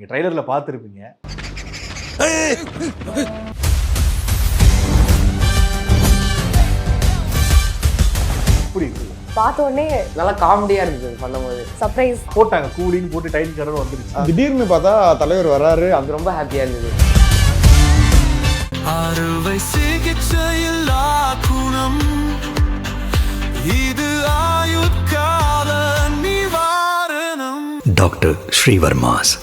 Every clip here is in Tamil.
நீங்கள் ட்ரைலரில் பார்த்துருப்பீங்க. இப்படி இருக்குது பார்த்த உடனே நல்லா காமெடியா இருந்தது பண்ணும்போது. சர்ப்ரைஸ் போட்டாங்க, கூலின்னு போட்டு டைட்டில் கலர் வந்துருச்சு. திடீர்னு பார்த்தா தலைவர் வராரு. அது ரொம்ப ஹாப்பியா இருந்தது. அறுவை சிகிச்சையில் குணம் இது ஆயுட்கால நிவாரணம். Doctor Srivarma's.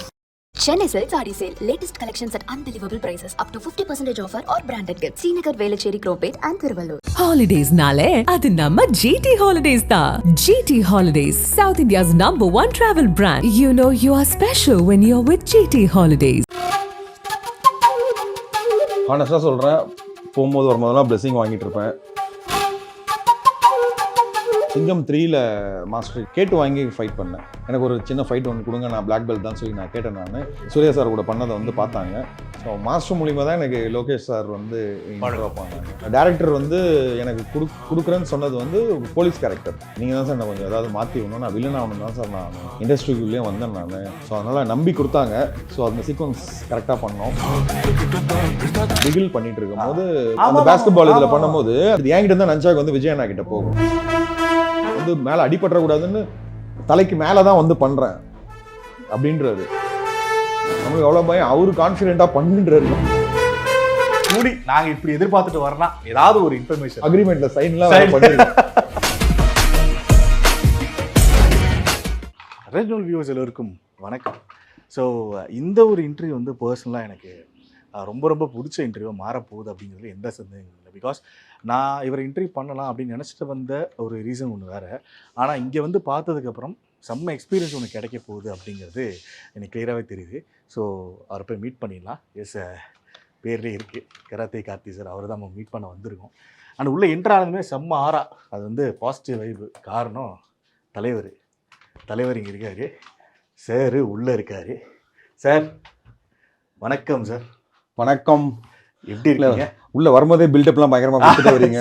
Chennai Silk Saree Sale. Latest collections at unbelievable prices. Up to 50% offer or branded gifts. Srinagar, Velachery, Cropate and Thiruvallur. Holidays nale adu namma GT Holidays da. GT Holidays, South India's #1 travel brand. You know you are special when you're with GT Holidays. ஹானஸ்டாக சொல்கிறேன், போகும்போது வரும்போதெல்லாம் பிளெஸிங் வாங்கிட்டு இருப்பேன். சிங்கம் 3ல் மாஸ்டர் கேட்டு வாங்கி ஃபைட் பண்ணேன். எனக்கு ஒரு சின்ன ஃபைட் ஒன்று கொடுங்க, நான் பிளாக் பெல்ட் தான் சொல்லி நான் கேட்டேன். நான் சூர்யா சார் கூட பண்ணதை வந்து பார்த்தாங்க. ஸோ மாஸ்டர் மூலிமா தான் எனக்கு லோகேஷ் சார் வந்து இன்ட்ரோ பண்ணாங்க. டேரக்டர் வந்து எனக்கு கொடுக்குறேன்னு சொன்னது வந்து போலீஸ் கேரக்டர். நீங்கள் தான் சார் நான் கொஞ்சம் ஏதாவது மாற்றி விடணும், நான் வில்லன் ஆகணும் தான் சார் நான் இண்டஸ்ட்ரிக்குள்ளேயே வந்தேன் நான். ஸோ அதனால் நம்பி கொடுத்தாங்க. ஸோ அந்த சீக்வன்ஸ் கரெக்டாக பண்ணோம். பிகில் பண்ணிட்டு இருக்கும்போது அந்த பேஸ்கெட் பால் இதில் பண்ணும்போது அது என்கிட்ட தான் நஞ்சாக்கு வந்து விஜய் அண்ணா கிட்ட போகும். வந்து மேலே அடிபற்றக்கூடாதுன்னு தலைக்கு மேலே தான் வந்து பண்ணுறேன் அப்படின்றாரு. நம்மளுக்கு எவ்வளோ பயம், அவரு கான்ஃபிடென்ட்டாக பண்ணுன்றாரு. கூலி நாங்கள் இப்படி எதிர்பார்த்துட்டு வரலாம், ஏதாவது ஒரு இன்ஃபர்மேஷன் அக்ரிமெண்ட்ல சைன்லாம் பண்ணிருக்கோம். ரெஜினல் வியூவர்ஸ் எல்லோருக்கும் வணக்கம். ஸோ இந்த ஒரு இன்டர்வியூ வந்து பர்சனலாக எனக்கு ரொம்ப ரொம்ப பிடிச்ச இன்டர்வியூ மாறப்போகுது அப்படிங்கிறது எந்த சந்தேகமும் இல்லை. பிகாஸ் நான் இவரை இன்டர்வியூ பண்ணலாம் அப்படின்னு நினச்சிட்டு வந்த ஒரு ரீசன் ஒன்று வேறு. ஆனால் இங்கே வந்து பார்த்ததுக்கப்புறம் செம்ம எக்ஸ்பீரியன்ஸ் ஒன்று கிடைக்க போகுது அப்படிங்கிறது எனக்கு கிளியராகவே தெரியுது. ஸோ அவரை போய் மீட் பண்ணிடலாம். எஸ், பேர்லேயே இருக்குது கராத்தே கார்த்தி சார். அவர் தான் நம்ம மீட் பண்ண வந்திருக்கோம். ஆனால் உள்ளே என்ட்ரானதுமே செம்ம ஆறா, அது வந்து பாசிட்டிவ் வைப்பு. காரணம் தலைவர் இங்கே இருக்கார், சார் உள்ளே இருக்கார். சார் வணக்கம். சார் வணக்கம். எப்படி இருக்கீங்க? உள்ள வரும்போதே பில்டப்லாம் பயங்கரமா கொடுத்துட்டு வரீங்க.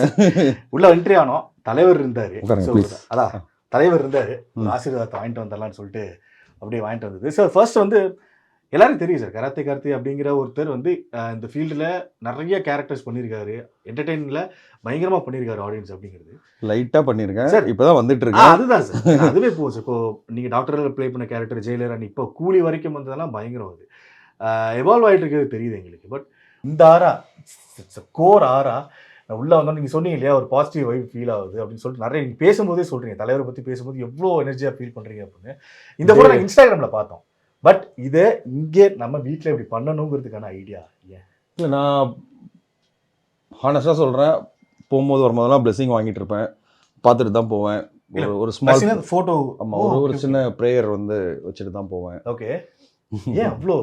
உள்ள என்ட்ரி ஆனோம், தலைவர் இருந்தாரு. அதான் தலைவர் இருந்தாரு, ஆசீர்வாதத்தை வாங்கிட்டு வந்துடலாம்னு சொல்லிட்டு அப்படியே வாங்கிட்டு வந்தது. சார் ஃபர்ஸ்ட் வந்து எல்லாரும் தெரியும் சார், கராத்தே கார்த்தி அப்படிங்கிற ஒருத்தர் வந்து இந்த ஃபீல்டில் நிறைய கேரக்டர்ஸ் பண்ணியிருக்காரு, என்டர்டெயினில் பயங்கரமாக பண்ணியிருக்காரு ஆடியன்ஸ் அப்படிங்கிறது. லைட்டாக பண்ணியிருக்கேன் சார், இப்போ தான் வந்துட்டு இருக்கு. அதுதான் சார், அதுவே போகும் சார். இப்போ நீங்கள் டாக்டரில் ப்ளே பண்ண கேரக்டர் ஜெயிலர் அண்ட் இப்போ கூலி வரைக்கும் வந்ததெல்லாம் பயங்கரம். அது எவால்வ் ஆகிட்டு இருக்கிறது தெரியுது எங்களுக்கு. பட் இந்த ஆரா கோர் ஆரா உள்ளே வந்தோம். நீங்கள் சொன்னீங்க இல்லையா, ஒரு பாசிட்டிவ் வைப் ஃபீல் ஆகுது அப்படின்னு சொல்லிட்டு நிறைய நீங்கள் பேசும்போதே சொல்கிறீங்க, தலைவரை பற்றி பேசும்போது எவ்வளோ எனர்ஜியாக ஃபீல் பண்ணுறீங்க அப்படின்னு. இந்த கூட நாங்கள் இன்ஸ்டாகிராமில் பார்த்தோம். பட் இதை இங்கே நம்ம வீட்டில் இப்படி பண்ணணுங்கிறதுக்கான ஐடியா ஏன்? இல்லை, நான் ஹானஸ்டாக சொல்கிறேன், போகும்போது வரும்போதெல்லாம் பிளெஸிங் வாங்கிட்டு இருப்பேன், பார்த்துட்டு தான் போவேன். ஒரு ஸ்மால் ஃபோட்டோ, ஆமாம், ஒரு சின்ன ப்ரேயர் வந்து வச்சுட்டு தான் போவேன். ஓகே. ஏன் அவ்வளோ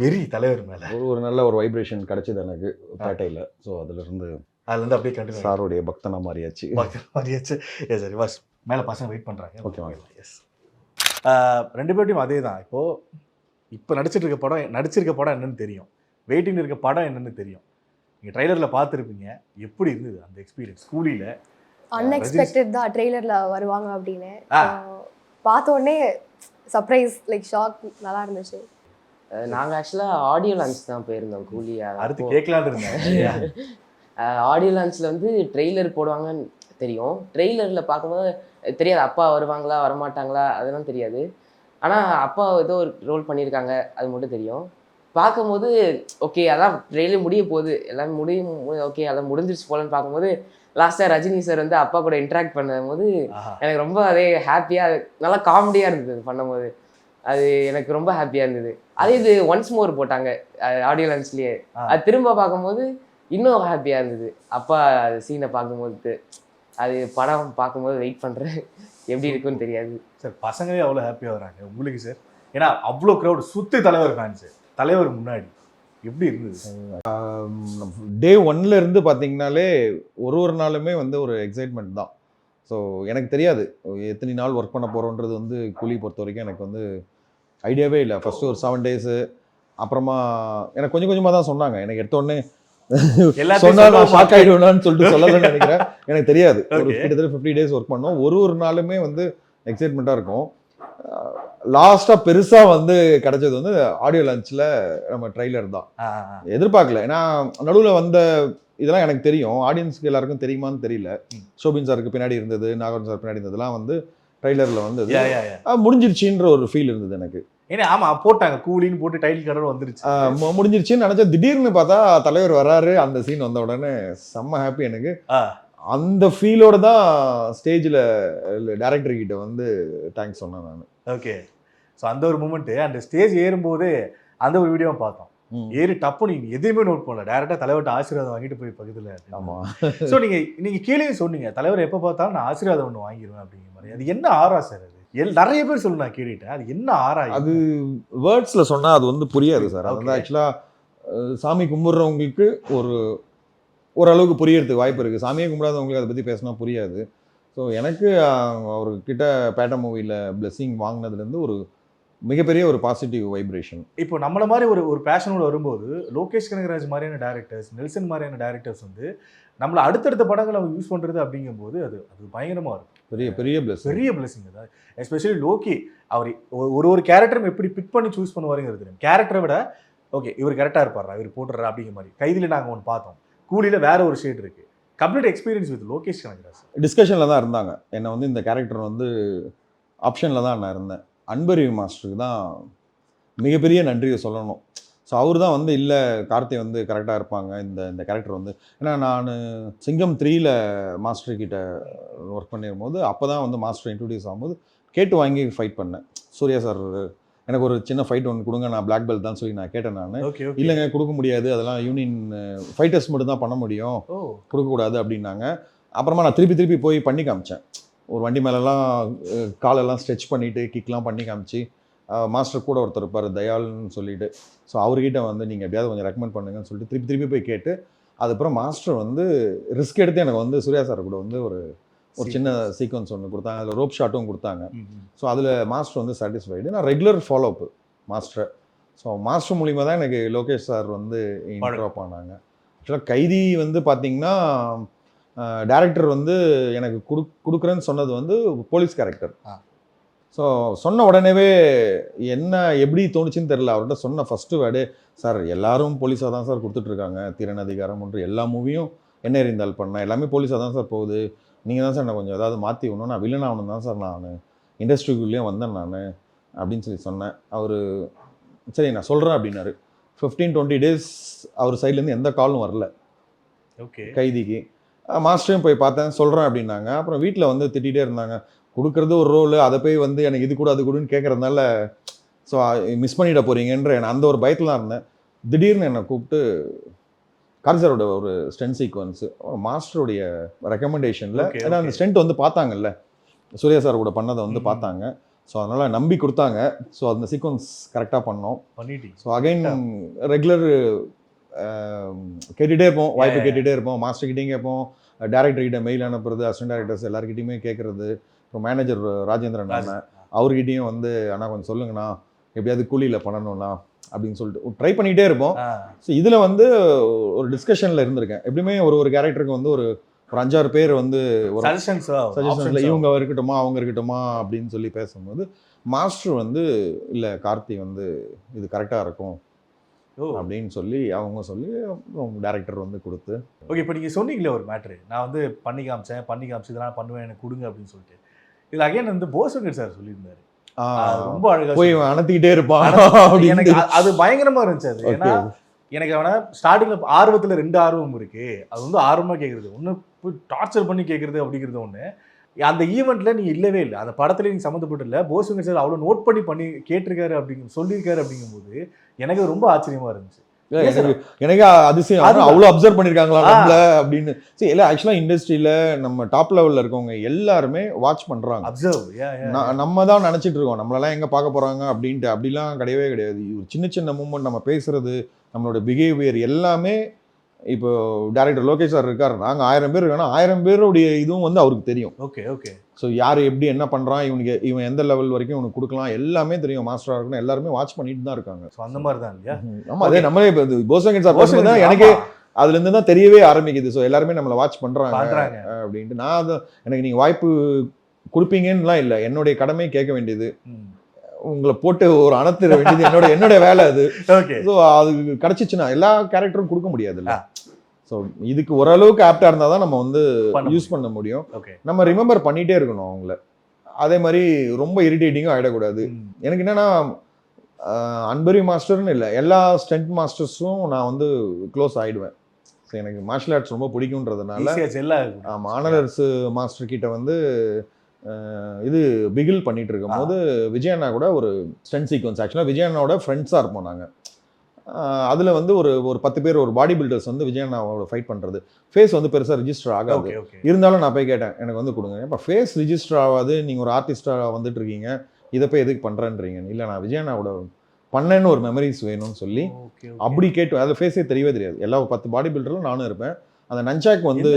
வெறி தலைவர் மேலே? ஒரு நல்ல ஒரு வைப்ரேஷன் கிடைச்சிது எனக்கு பேட்டையில். ஸோ அதுலேருந்து அப்படியே கண்டிப்பாக சாருடைய பக்தனா மாறியாச்சு. எஸ் சார், வாஸ் மேலே பசங்க வெயிட் பண்ணுறாங்க. ஓகே வாங்க. எஸ், ரெண்டு பேர்ட்டையும் அதே தான். இப்போ நடிச்சிருக்க படம் என்னன்னு தெரியும், வெயிட்டிங் இருக்க படம் என்னன்னு தெரியும். நீங்கள் ட்ரெய்லரில் பார்த்துருப்பீங்க. எப்படி இருந்தது அந்த எக்ஸ்பீரியன்ஸ்? கூலியில் அன்எக்ஸ்பெக்டட் தான் ட்ரெய்லரில் வருவாங்க அப்படின்னு பார்த்த உடனே சர்ப்ரைஸ், லைக் ஷாக், நல்லா இருந்துச்சு. நாங்கள் ஆக்சுவலாக ஆடியோ லான்ச் தான் போயிருந்தோம் கூலி. அடுத்து கேட்கலான்னு இருந்தேன். ஆடியோ லான்ச்சில் வந்து ட்ரெய்லர் போடுவாங்கன்னு தெரியும். ட்ரெய்லரில் பார்க்கும்போது தெரியாது அப்பா வருவாங்களா வரமாட்டாங்களா அதெல்லாம் தெரியாது. ஆனால் அப்பா ஏதோ ஒரு ரோல் பண்ணியிருக்காங்க அது மட்டும் தெரியும். பார்க்கும்போது ஓகே அதான் ட்ரெய்லர் முடிய போகுது, எல்லாமே முடியும், ஓகே அதான் முடிஞ்சிருச்சு போலன்னு பார்க்கும்போது லாஸ்ட்டாக ரஜினி சார் வந்து அப்பா கூட இன்ட்ராக்ட் பண்ணும்போது எனக்கு ரொம்ப அதே ஹாப்பியாக நல்லா காமெடியாக இருந்தது பண்ணும்போது. அது எனக்கு ரொம்ப ஹாப்பியாக இருந்தது. அதே இது ஒன்ஸ் மோர் போட்டாங்க ஆடியோ லான்ச்லேயே, அது திரும்ப பார்க்கும்போது இன்னும் ஹாப்பியாக இருந்தது. அப்பா சீனை பார்க்கும்போது அது படம் பார்க்கும்போது வெயிட் பண்ணுறேன், எப்படி இருக்குன்னு தெரியாது சார். பசங்களே அவ்வளோ ஹாப்பியாக வராங்க உங்களுக்கு சார், ஏன்னா அவ்வளோ க்ரௌட் சுற்றி தலைவர் ஃபேன்ஸு. தலைவர் முன்னாடி எப்படி இருந்தது? டே 1ல இருந்து பார்த்தீங்கன்னாலே ஒரு நாளுமே வந்து ஒரு எக்ஸைட்மெண்ட் தான். ஸோ எனக்கு தெரியாது எத்தனை நாள் ஒர்க் பண்ண போகிறோன்றது வந்து கூலி பொறுத்த வரைக்கும் எனக்கு வந்து ஐடியாவே இல்லை. ஃபஸ்ட்டு ஒரு 7 டேஸு, அப்புறமா எனக்கு கொஞ்சம் கொஞ்சமாக தான் சொன்னாங்க. எனக்கு எடுத்தோடனே சொன்னா நான் ஷாக் ஆகிடுவேனான்னு சொல்லிட்டு சொல்லலன்னு நினைக்கிறேன். எனக்கு தெரியாது. ஒரு கிட்டத்தட்ட 50 டேஸ் ஒர்க் பண்ணோம். ஒரு நாளுமே வந்து எக்ஸைட்மெண்ட்டாக இருக்கும். லாஸ்ட்டாக பெருசாக வந்து கிடைச்சது வந்து ஆடியோ லான்ச்சில் நம்ம ட்ரைலர் தான். எதிர்பார்க்கல. ஏன்னா நடுவில் வந்த இதெல்லாம் எனக்கு தெரியும், ஆடியன்ஸ்க்கு எல்லாருக்கும் தெரியுமான்னு தெரியல. ஷோபின் சாருக்கு பின்னாடி இருந்தது, நாகார்ஜுன சார் பின்னாடி இருந்ததுலாம் வந்து ட்ரைலரில் வந்து முடிஞ்சிருச்சுன்ற ஒரு ஃபீல் இருந்தது எனக்கு. ஏன்னா ஆமா போட்டாங்க கூலின்னு போட்டு டைட்டில் கடல் வந்துருச்சு. முடிஞ்சிருச்சுன்னு நினச்சா திடீர்னு பார்த்தா தலைவர் வராரு. அந்த சீன் வந்த உடனே செம்ம ஹாப்பி எனக்கு. அந்த ஃபீலோட தான் ஸ்டேஜில் டைரக்டர் கிட்ட வந்து தேங்க்ஸ் சொன்னேன் நான். ஓகே. ஸோ அந்த ஒரு மூமெண்ட்டு அந்த ஸ்டேஜ் ஏறும்போது அந்த ஒரு வீடியோவை பார்த்தோம். ஏறி டப்பு நீங்கள் எதையுமே நோட் பண்ணல, டேரெக்டாக தலைவர்கிட்ட ஆசீர்வாதம் வாங்கிட்டு போய் பக்கத்தில். ஆமாம். ஸோ நீங்கள் கீழே சொன்னீங்க தலைவர் எப்போ பார்த்தாலும் நான் ஆசீர்வாதம் ஒன்று வாங்கிடுவேன் அப்படிங்கிற மாதிரி. அது என்ன ஆறா சார் அது? நிறைய பேர் சொல்லு நான் கேட்டுட்டேன், அது என்ன ஆறா? அது வேர்ட்ஸில் சொன்னால் அது வந்து புரியாது சார். அது வந்து ஆக்சுவலாக சாமி கும்பிட்றவங்களுக்கு ஓரளவுக்கு புரியறதுக்கு வாய்ப்பு இருக்குது. சாமியே கும்பிடாதவங்களுக்கு அதை பற்றி பேசினா புரியாது. ஸோ எனக்கு அவர்கிட்ட பேட்ட மூவியில் பிளெஸ்ஸிங் வாங்கினதுலேருந்து ஒரு மிகப்பெரிய ஒரு பாசிட்டிவ் வைப்ரேஷன். இப்போ நம்மள மாதிரி ஒரு பேஷனோட வரும்போது லோகேஷ் கனகராஜ் மாதிரியான டேரக்டர்ஸ், நெல்சன் மாதிரியான டேரக்டர்ஸ் வந்து நம்மளை அடுத்தடுத்த படங்களை அவங்க யூஸ் பண்ணுறது அப்படிங்கும்போது அது பயங்கரமாக இருக்கும். பெரிய பிளெஸிங் அது. எஸ்பெஷலி லோகி அவர் ஒரு கேரக்டரும் எப்படி பிக் பண்ணி சூஸ் பண்ணுவாருங்கிறது. கேரக்டரை விட ஓகே இவர் கரெக்டாக இருப்பாரா, இவர் போட்டுறா அப்படிங்கிற மாதிரி. கைதியில் நாங்கள் ஒன்று பார்த்தோம், கூலியில் வேற ஒரு ஷேட் இருக்குது. Complete experience with Lokesh Kanagaraj. டிஸ்கஷனில் தான் இருந்தாங்க. என்னை வந்து இந்த கேரக்டர் வந்து ஆப்ஷனில் தான் நான் இருந்தேன். அன்பறிவு மாஸ்டருக்கு தான் மிகப்பெரிய நன்றியை சொல்லணும். ஸோ அவர் தான் வந்து இல்லை கார்த்தி வந்து கரெக்டாக இருப்பாங்க இந்த கேரக்டர் வந்து. ஏன்னா நான் சிங்கம் 3ல் மாஸ்டர்கிட்ட ஒர்க் பண்ணிருக்கும்போது அப்போ தான் வந்து மாஸ்டர் இன்ட்ரடியூஸ் ஆகும்போது கேட்டு வாங்கி ஃபைட் பண்ணேன். சூர்யா சார் எனக்கு ஒரு சின்ன ஃபைட் ஒன்று கொடுங்க, நான் பிளாக் பெல்ட் தான் சொல்லி நான் கேட்டேன். நான் இல்லைங்க கொடுக்க முடியாது, அதெல்லாம் யூனியன் ஃபைட்டர்ஸ் மட்டும் தான் பண்ண முடியும், கொடுக்கக்கூடாது அப்படின்னாங்க. அப்புறமா நான் திருப்பி போய் பண்ணி காமிச்சேன். ஒரு வண்டி மேலெல்லாம் காலெல்லாம் ஸ்ட்ரெச் பண்ணிவிட்டு கிக்லாம் பண்ணி காமிச்சு மாஸ்டர் கூட ஒருத்தர் இருப்பார் தயால்னு சொல்லிட்டு. ஸோ அவர்கிட்ட வந்து நீங்கள் எப்படியாவது கொஞ்சம் ரெக்கமெண்ட் பண்ணுங்கன்னு சொல்லிட்டு திருப்பி போய் கேட்டு அதுக்கப்புறம் மாஸ்டர் வந்து ரிஸ்க் எடுத்து எனக்கு வந்து சூர்யா சார் கூட வந்து ஒரு சின்ன சீக்வன்ஸ் ஒன்று கொடுத்தாங்க. அதில் ரோப் ஷாட்டும் கொடுத்தாங்க. ஸோ அதில் மாஸ்டர் வந்து சாட்டிஸ்ஃபைடு. நான் regular follow up master. So master மூலிமா தான் எனக்கு லோகேஷ் சார் வந்து இன்ட்ரோ பண்ணாங்க. ஆக்சுவலாக கைதி வந்து பார்த்தீங்கன்னா டேரக்டர் வந்து எனக்கு கொடுக்குறேன்னு சொன்னது வந்து போலீஸ் கேரக்டர். ஸோ சொன்ன உடனேவே என்ன எப்படி தோணுச்சுன்னு தெரில. அவர்கிட்ட சொன்ன ஃபஸ்ட்டு வேர்டு, சார் எல்லாரும் போலீஸாக தான் சார் கொடுத்துட்ருக்காங்க, திறன் அதிகாரம் ஒன்று எல்லா மூவியும் என்ன எறிந்தால் பண்ணேன், எல்லாமே போலீஸாக தான் சார் போகுது, நீங்கள் தான் சார் நான் கொஞ்சம் ஏதாவது மாற்றி விடணும், நான் வில்லன் ஆகணும் தான் சார் நான் இண்டஸ்ட்ரிக்குள்ளேயே வந்தேன் நான் அப்படின்னு சொல்லி சொன்னேன். அவர் சரி நான் சொல்கிறேன் அப்படின்னாரு. 15-20 days அவர் சைட்லேருந்து எந்த காலும் வரல. ஓகே. கைதிக்கு மாஸ்டரையும் போய் பார்த்தேன், சொல்கிறேன் அப்படின்னாங்க. அப்புறம் வீட்டில் வந்து திட்டிகிட்டே இருந்தாங்க, கொடுக்குறது ஒரு ரோல், அதை போய் வந்து எனக்கு இது கூட அது கூடன்னு கேட்குறதுனால ஸோ மிஸ் பண்ணிட போகிறீங்கன்ற அந்த ஒரு பயத்தில் தான் இருந்தேன். திடீர்னு என்னை கூப்பிட்டு கார்ஜரோட ஒரு ஸ்டென்ட் சீக்வன்ஸு மாஸ்டருடைய ரெக்கமெண்டேஷனில், ஏன்னா அந்த ஸ்டென்ட் வந்து பார்த்தாங்கல்ல சூர்யா சார் கூட பண்ணதை வந்து பார்த்தாங்க. ஸோ அதனால் நம்பி கொடுத்தாங்க. ஸோ அந்த சீக்வன்ஸ் கரெக்டாக பண்ணோம். ஸோ அகைன் ரெகுலர் கேட்டுகிட்டே இருப்போம், வாய்ப்பு கேட்டுகிட்டே இருப்போம். மாஸ்டர்கிட்டையும் கேட்போம், டேரக்டர்கிட்ட மெயில் அனுப்புறது, அசிஸ்டன்ட் டேரக்டர்ஸ் எல்லாருக்கிட்டையுமே கேட்குறது. அப்புறம் மேனேஜர் ராஜேந்திரன் அண்ணன் அவர்கிட்டையும் வந்து அண்ணா கொஞ்சம் சொல்லுங்கண்ணா எப்படியாவது கூலியில் பண்ணணும்ண்ணா அப்படின்னு சொல்லிட்டு ட்ரை பண்ணிகிட்டே இருப்போம். ஸோ இதில் வந்து ஒரு டிஸ்கஷனில் இருந்திருக்கேன். எப்படியுமே ஒரு கேரக்டருக்கு வந்து ஒரு 5-6 பேர் வந்து ஒரு சஜஷன்ஸில் இவங்க இருக்கட்டுமா அவங்க இருக்கட்டுமா அப்படின்னு சொல்லி பேசும்போது மாஸ்டர் வந்து இல்லை கார்த்தி வந்து இது கரெக்டாக இருக்கும் அப்படின்னு சொல்லி டேரக்டர் வந்து கொடுத்து. ஓகே. இப்போ நீங்கள் சொன்னீங்களே ஒரு மேட்ரு, நான் வந்து பண்ணி காமிச்சு இதெல்லாம் பண்ணுவேன் எனக்கு கொடுங்க அப்படின்னு சொல்லிட்டு. இதில் அகைன் வந்து போஸ்வங்கர் சார் சொல்லியிருந்தாரு, ரொம்ப அழகாக போய் அனுத்திக்கிட்டே இருப்பான். எனக்கு அது பயங்கரமாக இருந்துச்சு. அது ஏன்னா எனக்கு அவனை ஸ்டார்டிங்கில் ஆர்வத்தில் 2 ஆர்வம் இருக்குது. அது வந்து ஆர்வமாக கேட்குறது ஒன்று, போய் டார்ச்சர் பண்ணி கேட்குறது அப்படிங்கிறது ஒன்று. அந்த ஈவெண்ட்டில் நீங்கள் இல்லவே இல்லை, அந்த படத்தில் நீங்கள் சம்மந்தப்பட்டு இல்லை. போஸ்வங்கர் சார் அவ்வளோ நோட் பண்ணி கேட்டிருக்காரு சொல்லியிருக்காரு அப்படிங்கும்போது எனக்கு ரொம்ப ஆச்சரியமாக இருந்துச்சு. எனக்கு அதிசயம், அவ்வளோ அப்சர்வ் பண்ணியிருக்காங்களா நம்மள அப்படின்னு. சரி இல்லை, ஆக்சுவலாக இண்டஸ்ட்ரியில் நம்ம டாப் லெவலில் இருக்கவங்க எல்லாருமே வாட்ச் பண்ணுறாங்க, அப்சர்வ். நம்ம தான் நினச்சிட்டு இருக்கோம் நம்மளெல்லாம் எங்கே பார்க்க போகிறாங்க அப்படின்ட்டு. அப்படிலாம் கிடையவே கிடையாது. சின்ன மூமெண்ட் நம்ம பேசுறது, நம்மளோட பிஹேவியர் எல்லாமே. இப்போ டேரக்டர் லோகேஷ் சார் இருக்கார், நாங்கள் 1000 பேர் இருக்கோன்னா 1000 பேருடைய இதுவும் வந்து அவருக்கு தெரியும். ஓகே. ஸோ யார் எப்படி என்ன பண்ணுறான், இவன் எந்த லெவல் வரைக்கும் இவனுக்கு கொடுக்கலாம் எல்லாமே தெரியும். மாஸ்டராக இருக்கணும், எல்லாருமே வாட்ச் பண்ணிட்டு தான் இருக்காங்க. ஸோ அந்த மாதிரி தான் இல்லையா? ஆமாம், அதே நம்மளே இப்போ போஸ்வங்கர் சார் பேசும்போது தான் எனக்கு அதுலேருந்து தான் தெரியவே ஆரம்பிக்குது. ஸோ எல்லாருமே நம்மளை வாட்ச் பண்ணுறாங்க அப்படின்ட்டு. நான் அதை எனக்கு நீங்கள் வாய்ப்பு கொடுப்பீங்கன்னுலாம் இல்லை, என்னுடைய கடமை கேட்க வேண்டியது. உங்களை போட்டு ஒரு அணத்திட வேண்டியது என்னோட வேலை அது. ஓகே. ஸோ அது கிடைச்சிச்சுன்னா எல்லா கேரக்டரும் கொடுக்க முடியாதுல்ல. ஸோ இதுக்கு ஓரளவுக்கு ஆப்டாக இருந்தால் தான் நம்ம வந்து யூஸ் பண்ண முடியும். ஓகே. நம்ம ரிமெம்பர் பண்ணிகிட்டே இருக்கணும் அவங்கள. அதே மாதிரி ரொம்ப இரிட்டேட்டிங்கும் ஆகிடக்கூடாது. எனக்கு என்னென்னா அன்பரி மாஸ்டர்னு இல்லை, எல்லா ஸ்டண்ட் மாஸ்டர்ஸும் நான் வந்து க்ளோஸ் ஆகிடுவேன். ஸோ எனக்கு மார்ஷல் ஆர்ட்ஸ் ரொம்ப பிடிக்குன்றதுனால ஆமாம், ஆனலர்ஸ் மாஸ்டர் கிட்ட வந்து இது பிகில் பண்ணிட்டு இருக்கும் போது விஜயண்ணா கூட ஒரு ஸ்டண்ட் சீக்வன்ஸ், ஆக்சுவலாக விஜயண்ணாவோட ஃப்ரெண்ட்ஸாக இருப்போம் நாங்கள். அதில் வந்து ஒரு 10 பேர் ஒரு பாடி பில்டர்ஸ் வந்து விஜயண்ணாவோட ஃபைட் பண்ணுறது. ஃபேஸ் வந்து பெருசாக ரிஜிஸ்டர் ஆகாது. இருந்தாலும் நான் போய் கேட்டேன், எனக்கு வந்து கொடுங்க. இப்போ ஃபேஸ் ரிஜிஸ்டர் ஆகாது, நீங்கள் ஒரு ஆர்டிஸ்டாக வந்துட்டு இருக்கீங்க, இதை போய் எதுக்கு பண்ணுறேன்றீங்க. இல்லை நான் விஜயண்ணாவோட பண்ணேன்னு ஒரு மெமரிஸ் வேணும்னு சொல்லி அப்படி கேட்டு, அதில் ஃபேஸே தெரியவே தெரியாது. எல்லா 10 பாடி பில்டரும் நானும் இருப்பேன். அந்த நஞ்சாக் வந்து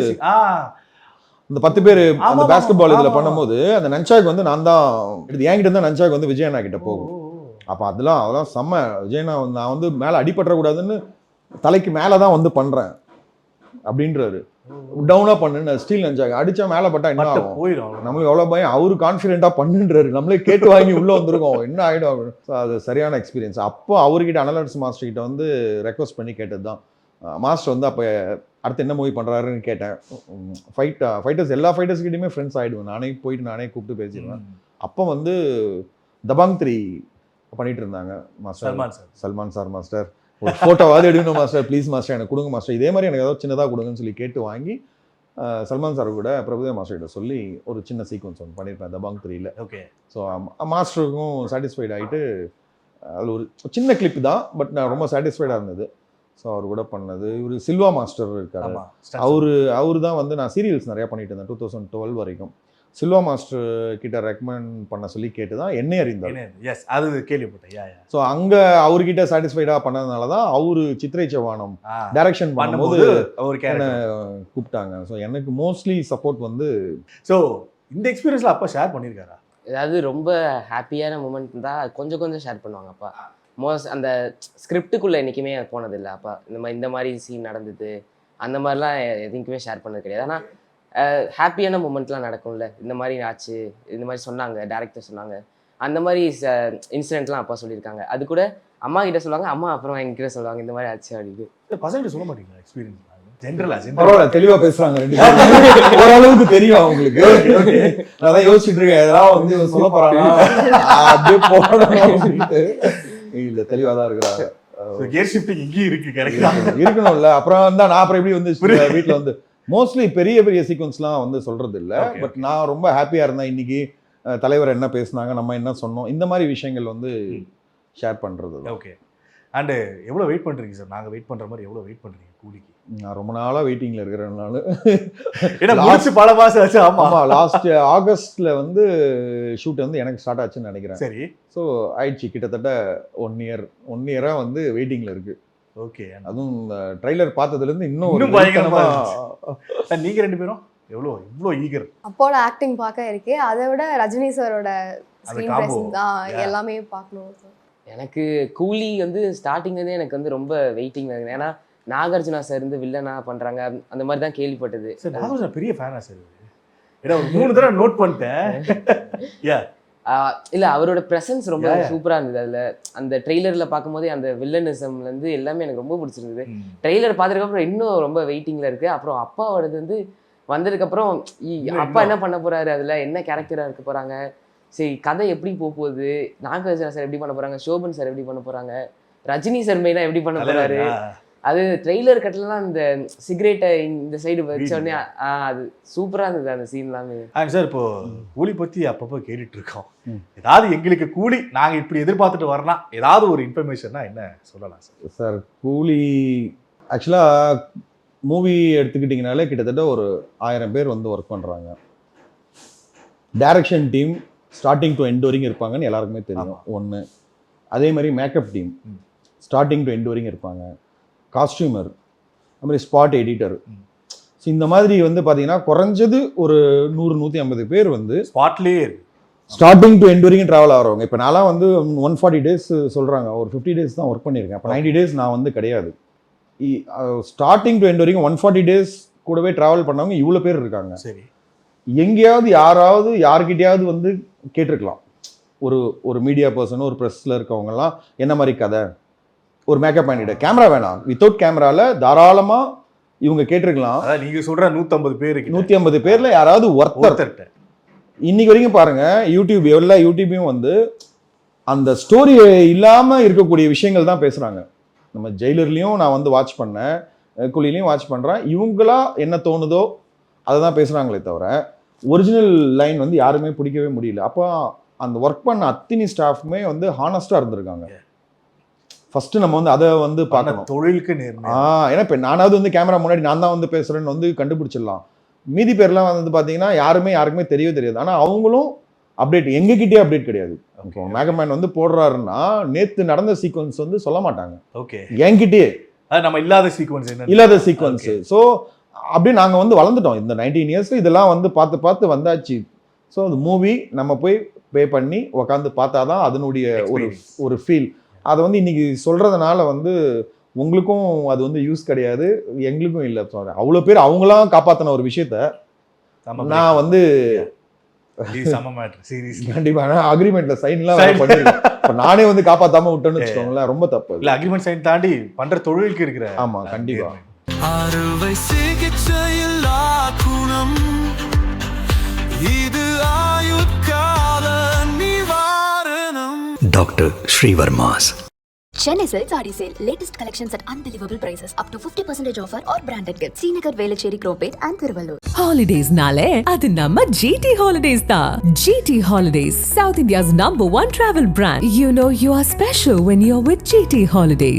இந்த 10 பேர் அந்த பேஸ்கெட் பால் இதில் பண்ணும்போது அந்த நஞ்சாக் வந்து நான் தான் என்கிட்ட தான் நஞ்சாக் வந்து விஜயண்ணா கிட்ட போகும். அப்போ அதெல்லாம் செம்ம. விஜயண்ணா நான் வந்து மேலே அடிபட்டுறக்கூடாதுன்னு தலைக்கு மேலே தான் வந்து பண்ணுறேன் அப்படின்றாரு. டவுனாக பண்ணுன்னு ஸ்டீல் நஞ்சாக் அடித்தா மேலே பட்டா என்ன ஆகும், நம்மளுக்கு எவ்வளோ பயம். அவரு கான்ஃபிடென்ட்டாக பண்ணுன்றாரு, நம்மளே கேட்டு வாங்கி உள்ளே வந்துருக்கோம், என்ன ஆகிடும் அப்படின்னு. ஸோ அது சரியான எக்ஸ்பீரியன்ஸ். அப்போ அவர்கிட்ட அனலர்ஸ் மாஸ்டர் கிட்ட வந்து ரெக்வஸ்ட் பண்ணி கேட்டது தான். மாஸ்டர் வந்து அப்போ அடுத்து என்ன மூவி பண்ணுறாருன்னு கேட்டேன். ஃபைட்டர்ஸ் எல்லா ஃபைட்டர்ஸ்கிட்டையுமே ஃப்ரெண்ட்ஸ் ஆகிடுவேன். நானே போயிட்டு நானே கூப்பிட்டு பேசிடுவேன். அப்போ வந்து தபாங் 3 பண்ணிட்டு இருந்தாங்க மாஸ்டர், சல்மான் சார் மாஸ்டர் ஒரு ஃபோட்டோவாவது எடுக்கணும் மாஸ்டர், ப்ளீஸ் மாஸ்டர் எனக்கு கொடுங்க மாஸ்டர், இதே மாதிரி எனக்கு ஏதாவது சின்னதாக கொடுங்கன்னு சொல்லி கேட்டு வாங்கி சல்மான் சார் கூட பிரபுதேவா மாஸ்டர் கிட்ட சொல்லி ஒரு சின்ன சீக்வன்ஸ் ஒன்று பண்ணியிருப்பேன் தபாங் 3ல். ஓகே. ஸோ மாஸ்டருக்கும் சாட்டிஸ்ஃபைட் ஆகிட்டு அதில் ஒரு சின்ன கிளிப் தான், பட் நான் ரொம்ப சாட்டிஸ்ஃபைடாக இருந்தது. ஸோ அவர் கூட பண்ணது இவர் சில்வா மாஸ்டர் இருக்காரு. அவரு தான் வந்து நான் சீரியல்ஸ் நிறையா பண்ணிட்டு இருந்தேன் 2012 வரைக்கும். சில்வா மாஸ்டர் கிட்ட ரெக்கமெண்ட் பண்ண சொல்லி கேட்டு தான் என்னை அறிந்தார். எஸ், அது கேள்விப்பட்டேன். ஸோ அங்கே அவர்கிட்ட சாட்டிஸ்ஃபைடாக பண்ணதுனால தான் அவரு சித்திரை செவ்வானம் டைரக்ஷன் பண்ணும்போது அவருக்கு என்ன கூப்பிட்டாங்க. ஸோ எனக்கு மோஸ்ட்லி சப்போர்ட் வந்து. ஸோ இந்த எக்ஸ்பீரியன்ஸில் அப்பா ஷேர் பண்ணியிருக்காரா? ஏதாவது ரொம்ப ஹாப்பியான மூமெண்ட் தான் கொஞ்சம் ஷேர் பண்ணுவாங்க அப்பா. அந்த ஸ்கிரிப்டுக்குள்ளே என்றைக்குமே போனதில்லை அப்பா. இந்த மாதிரி சீன் நடந்தது அந்த மாதிரிலாம் எதுக்குமே ஷேர் பண்ணது கிடையாது. ஆனால் ஹாப்பியான மூமெண்ட்லாம் நடக்கும்ல, இந்த மாதிரி ஆச்சு, இந்த மாதிரி சொன்னாங்க, டேரக்டர் சொன்னாங்க, அந்த மாதிரி இன்சிடென்ட்லாம் அப்பா சொல்லியிருக்காங்க. அது கூட அம்மா கிட்ட சொல்லுவாங்க, அம்மா அப்புறம் என்கிட்ட சொல்லுவாங்க இந்த மாதிரி ஆச்சு அப்படின்னு. பசங்க சொல்ல மாட்டீங்களா எக்ஸ்பீரியன்ஸ்? பரவாயில்ல, தெளிவா பேசுறாங்க ரெண்டு பேரும். ஓரளவுக்கு தெரியும் அவங்களுக்கு. நான் யோசிச்சுட்டு இருக்கேன், ஏதாவது வந்து சொல்ல போறாங்க அப்படியே போகணும். இல்ல தெளிவாதான் இருக்கிறாங்க. இருக்கணும்ல, அப்புறம் தான் நான் அப்புறம் எப்படி வந்து வீட்டுல வந்து மோஸ்ட்லி பெரிய சீக்வன்ஸ்லாம் வந்து சொல்றது இல்லை. பட் நான் ரொம்ப ஹாப்பியா இருந்தேன். இன்னைக்கு தலைவர் என்ன பேசினாங்க, நம்ம என்ன சொன்னோம், இந்த மாதிரி விஷயங்கள் வந்து ஷேர் பண்றது. ஓகே. அண்டு எவ்வளோ வெயிட் பண்ணுறீங்க சார்? நாங்கள் வெயிட் பண்ணுற மாதிரி எவ்வளோ வெயிட் பண்ணுறீங்க கூலிக்கு? நான் ரொம்ப நாளாக வெயிட்டிங்கில் இருக்கிறேன்னால பல மாதம் ஆச்சு. ஆமாம், லாஸ்ட் ஆகஸ்ட்ல வந்து ஷூட் வந்து எனக்கு ஸ்டார்ட் ஆச்சுன்னு நினைக்கிறேன். சரி. ஸோ ஆயிடுச்சு கிட்டத்தட்ட 1 இயராக வந்து வெயிட்டிங்கில் இருக்கு. ஓகே. அதுவும் இந்த ட்ரைலர் பார்த்ததுலேருந்து இன்னும் பயங்கரமா. நீங்கள் 2 பேரும் இவ்வளோ ஈகர்? அப்போட ஆக்டிங் பார்க்க இருக்கு, அதை விட ரஜினி சாரோட ஸ்க்ரீன் பிரசன்ஸ் தான் எல்லாமே பார்க்கணும். எனக்கு கூலி வந்து ஸ்டார்டிங்லேருந்தே எனக்கு வந்து ரொம்ப வெயிட்டிங் இருக்குது. ஏன்னா நாகார்ஜுனா சார் இருந்து வில்லனா பண்ணுறாங்க அந்த மாதிரி தான் கேள்விப்பட்டது. சார் நாகார்ஜுனா பெரிய ஃபேனா சார்? ஏன்னா 3 தடவை நோட் பண்ணிட்டேன். இல்லை, அவரோட ப்ரெசன்ஸ் ரொம்ப சூப்பராக இருந்தது. அதில் அந்த ட்ரெய்லரில் பார்க்கும்போதே அந்த வில்லனிசம்லேருந்து எல்லாமே எனக்கு ரொம்ப பிடிச்சிருந்தது. ட்ரெய்லர் பார்த்ததுக்கப்புறம் இன்னும் ரொம்ப வெயிட்டிங்கில் இருக்குது. அப்புறம் அப்பாவோடது வந்து வந்ததுக்கப்புறம் அப்பா என்ன பண்ண போகிறாரு, அதில் என்ன கேரக்டராக இருக்க போகிறாங்க, சரி கதை எப்படி போகுது, நாகார்ஜுனா சார் எப்படி பண்ண போகிறாங்க, சோபன் சார் எப்படி பண்ண போகிறாங்க, ரஜினி சார் மெயினாக எப்படி பண்ண போகிறாரு. அது ட்ரெய்லர் கட்டலாம் இந்த சிகரெட்டை இந்த சைடு வச்சோடனே அது சூப்பராக இருந்தது அந்த சீன்லாமே. சார் இப்போ கூலி பற்றி அப்பப்போ கேட்டுட்டு இருக்கோம். ஏதாவது எங்களுக்கு கூலி நாங்கள் இப்படி எதிர்பார்த்துட்டு வரலாம், ஏதாவது ஒரு இன்ஃபர்மேஷன்னா என்ன சொல்லலாம் சார்? சார் கூலி ஆக்சுவலாக மூவி எடுத்துக்கிட்டிங்கனாலே கிட்டத்தட்ட ஒரு 1000 பேர் வந்து ஒர்க் பண்ணுறாங்க. Direction team starting to end வரைக்கும் இருப்பாங்கன்னு எல்லாருக்குமே தெரியும் ஒன்று. அதே மாதிரி makeup team starting to end வரைக்கும் இருப்பாங்க. காஸ்டியூமர், அது மாதிரி ஸ்பாட் எடிட்டர். ஸோ இந்த மாதிரி வந்து பார்த்தீங்கன்னா குறைஞ்சது ஒரு 100-150 பேர் வந்து ஸ்பாட்லேயே ஸ்டார்டிங் டு எண்ட் வரைக்கும் ட்ராவல் ஆகிறவங்க. இப்போ நான்லாம் வந்து 140 டேஸ் சொல்கிறாங்க, ஒரு 50 டேஸ் தான் ஒர்க் பண்ணியிருக்கேன். அப்போ 90 டேஸ் நான் வந்து கிடையாது. ஸ்டார்டிங் டு எண்ட் வரைக்கும் 140 டேஸ் கூடவே ட்ராவல் பண்ணவங்க இவ்வளோ பேர் இருக்காங்க. சரி. எங்கேயாவது யாராவது யார்கிட்டையாவது வந்து கேட்டிருக்கலாம், ஒரு மீடியா பர்சன், ஒரு ப்ரெஸ்ஸில் இருக்கவங்கலாம் என்ன மாதிரி கதை, ஒரு மேக்கப் பண்ணிவிட கேமரா வேணாம், வித்தவுட் கேமராவில் தாராளமாக இவங்க கேட்டிருக்கலாம். அதான் நீங்க சொல்ற 150 பேருக்கு 150 பேரில் யாராவது ஒருத்தர்கிட்ட இன்னைக்கு வரைக்கும் பாருங்க, யூடியூப் எல்லா யூடியூபையும் வந்து அந்த ஸ்டோரி இல்லாமல் இருக்கக்கூடிய விஷயங்கள் தான் பேசுகிறாங்க. நம்ம ஜெயிலர்லேயும் நான் வந்து வாட்ச் பண்ணேன், குழிலையும் வாட்ச் பண்ணுறேன். இவங்களா என்ன தோணுதோ அதை தான் பேசுகிறாங்களே தவிர ஒரிஜினல் லைன் வந்து யாருமே பிடிக்கவே முடியல. அப்போ அந்த ஒர்க் பண்ண அத்தனை ஸ்டாஃப்மே வந்து ஹானஸ்டாக இருந்திருக்காங்க. ஃபர்ஸ்ட் நம்ம வந்து அதை வந்து பார்க்கணும். தொழிலுக்கு நேர்மை. ஏன்னா இப்போ நானாவது வந்து கேமரா முன்னாடி நான் தான் வந்து பேசுகிறேன்னு வந்து கண்டுபிடிச்சிடலாம். மீதி பேர்லாம் வந்து பார்த்தீங்கன்னா யாருக்குமே தெரியவே தெரியாது. ஆனால் அவங்களும் அப்டேட் எங்ககிட்டயே அப்டேட் கிடையாது. இப்போ மேகமேன் வந்து போடுறாருன்னா நேற்று நடந்த சீக்வன்ஸ் வந்து சொல்ல மாட்டாங்க. ஓகே, என்கிட்டயே அது நம்ம இல்லாத சீக்வன்ஸ் என்ன இல்லாத சீக்வன்ஸ். ஸோ அப்படியே நாங்கள் வந்து வளர்ந்துட்டோம் இந்த 19 இயர்ஸ்ல. இதெல்லாம் வந்து பார்த்து வந்தாச்சு. ஸோ அந்த மூவி நம்ம போய் பே பண்ணி உக்காந்து பார்த்தா தான் அதனுடைய ஒரு ஃபீல். அதை வந்து இன்னைக்கு சொல்றதுனால வந்து உங்களுக்கும் அது வந்து யூஸ் கிடையாது, எங்களுக்கும் இல்லை. அவ்வளோ பேர் அவங்களாம் காப்பாற்றின ஒரு விஷயத்த நான் வந்து கண்டிப்பா அக்ரிமெண்ட்ல சைன்லாம் பண்ணிருக்கேன். நானே வந்து காப்பாத்தாம விட்டேன்னு வச்சுக்கோங்களேன், ரொம்ப தப்பு. இல்ல அக்ரிமெண்ட் சைன் தாண்டி பண்ற தொழிலுக்கு இருக்கிற. ஆமா, கண்டிப்பா. அறுவை சிகிச்சையில்லா குணம், இது ஆயுட்கால நிவாரணம். Doctor Srivarma's. Chennai Silk Saree Sale. Latest collections at unbelievable prices. Up to 50% offer or branded gifts. Srinagar, Velachery, Cropate and Thiruvallur. Holidays nale adu namma GT Holidays da. GT Holidays, South India's #1 travel brand. You know you are special when you're with GT Holidays.